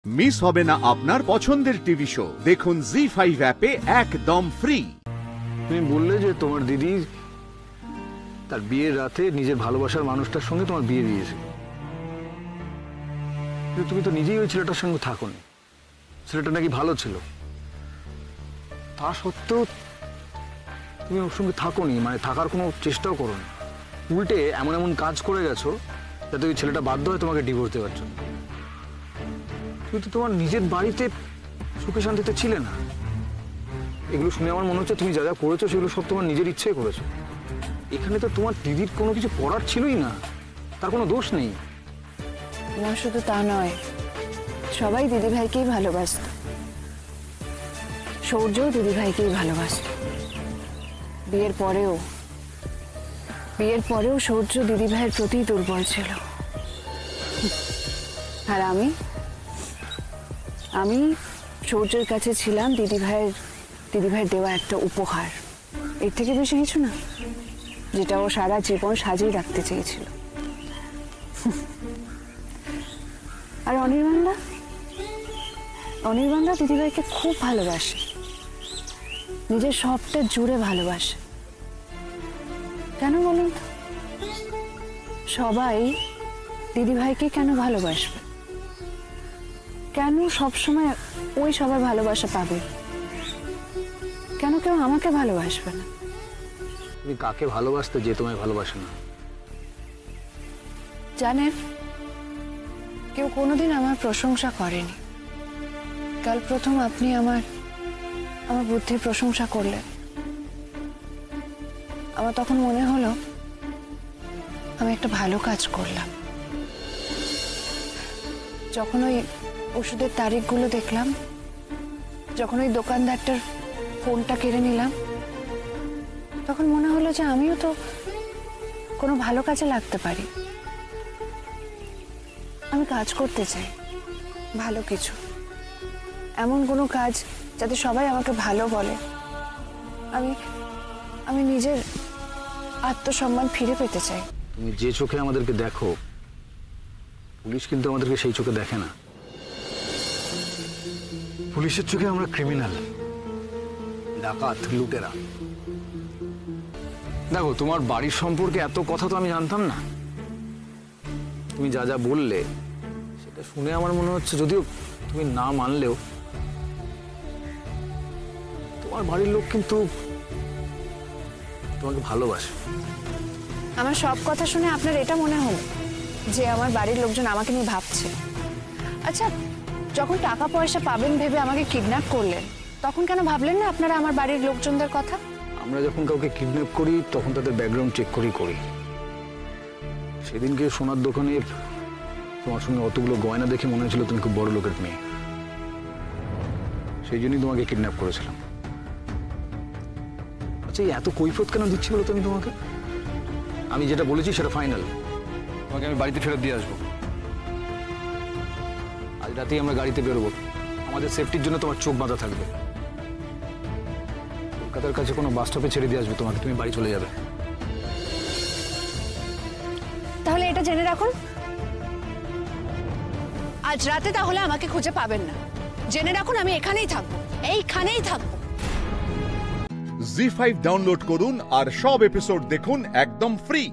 Miss হবে না আপনার পছন্দের টিভি শো। দেখুন জি5 অ্যাপে একদম ফ্রি। তুমি বললে যে তোমার দিদি তার বিয়ের রাতে নিজের ভালোবাসার মানুষটার সঙ্গে তোমার বিয়ে দিয়েছিল, কিন্তু তুমি তো নিজেই ওই ছেলেটার সঙ্গে থাকোনি। ছেলেটা নাকি ভালো ছিল, তা সত্ত্বেও তুমি ওর সঙ্গে থাকোনি, মানে থাকার কোনো চেষ্টাও করোনি। উল্টে এমন এমন কাজ করে গেছো যাতে ওই ছেলেটা বাধ্য হয় তোমাকে ডিভোর্স দেওয়ার জন্য। তুমি তো তোমার নিজের বাড়িতে সুখে শান্তিতে ছিলে না। এগুলো শুনে আমার মনে হচ্ছে তুমি যা যা করেছো সেগুলো সব তোমার নিজের ইচ্ছেই করেছো। এখানে তো তোমার দিদির কোনো কিছু করার ছিলই না, তার কোনো দোষ নেই। না, শুধু তা নয়, সবাই দিদিভাইকেই ভালোবাসত। সৌর্যও দিদিভাইকেই ভালোবাসত। বিয়ের পরেও সৌর্য দিদিভাইয়ের প্রতি দুর্বল ছিল। আর আমি সৌর্যের কাছে ছিলাম দিদিভাইয়ের দেওয়া একটা উপহার, এর থেকে বেশি কিছু না, যেটা ও সারা জীবন সাজিয়ে রাখতে চেয়েছিল। আর অনির্বাণদা দিদিভাইকে খুব ভালোবাসে, নিজের সবটা জুড়ে ভালোবাসে। কেন বলুন তো? সবাই দিদিভাইকে কেন ভালোবাসবে? কেন সবসময় ওই সবার ভালোবাসা পাবে? কেন কেউ আমাকে ভালোবাসবে না? তুমি কাকে ভালোবাসতে যে তোমায় ভালোবাসে না? জানেন, কেউ কোনোদিন আমার প্রশংসা করেনি। কাল প্রথম আপনি আমার বুদ্ধির প্রশংসা করলেন। আমার তখন মনে হলো আমি একটা ভালো কাজ করলাম। যখন ওই ওষুধের তারিখগুলো দেখলাম, যখন ওই দোকানদারটার ফোনটা কেড়ে নিলাম, তখন মনে হলো যে আমিও তো কোনো ভালো কাজে লাগতে পারি। আমি কাজ করতে চাই, ভালো কিছু, এমন কোনো কাজ যাতে সবাই আমাকে ভালো বলে। আমি নিজের আত্মসম্মান ফিরে পেতে চাই। তুমি যে চোখে আমাদেরকে দেখো, পুলিশ কিন্তু আমাদেরকে সেই চোখে দেখে না। পুলিশের চোখে আমরা ক্রিমিনাল, ডাকাত, লুটেরা। দেখো, তোমার বাড়ির সম্পর্কে এত কথা তো আমি জানতাম না। তুমি যা যা বললে সেটা শুনে আমার মনে হচ্ছে, যদিও তুমি না মানলেও, তোমার বাড়ির লোক কিন্তু তোমাকে ভালোবাসে। আমার সব কথা শুনে আপনার এটা মনে হলো যে আমার বাড়ির লোকজন আমাকে নিয়ে ভাবছে? আচ্ছা, যখন টাকা পয়সা পাবেন ভেবে আমাকে কিডন্যাপ করলেন, তখন কেন ভাবলেন না আপনারা আমার বাড়ির লোকজনদের কথা? আমরা যখন কাউকে কিডন্যাপ করি তখন তাদের ব্যাকগ্রাউন্ড চেক করি। সেদিনকে সোনার দোকানে তোমার সঙ্গে অতগুলো গয়না দেখে মনে হয়েছিল তুমি খুব বড় লোকের মেয়ে, সেই জন্যই তোমাকে কিডন্যাপ করেছিলাম। আচ্ছা, এত কৈফিয়ত কেন দিচ্ছি বলো তুমি? তোমাকে আমি যেটা বলেছি সেটা ফাইনাল। তোমাকে আমি বাড়িতে ফেরত দিয়ে আসবো। আজ রাতেই আমরা গাড়িতে বেরোবো। আমাদের সেফটির জন্য তোমার চোখ বাঁধা থাকবে। কলকাতার কাছে কোনো বাস স্টপে ছেড়ে দিয়ে আসবে তোমাকে, তুমি বাড়ি চলে যাবে। তাহলে এটা জেনে রাখুন, আজ রাতে তাহলে আমাকে খুঁজে পাবেন না। জেনে রাখুন, আমি এইখানেই থাকবো। জি5 ডাউনলোড করুন আর সব এপিসোড দেখুন একদম ফ্রি।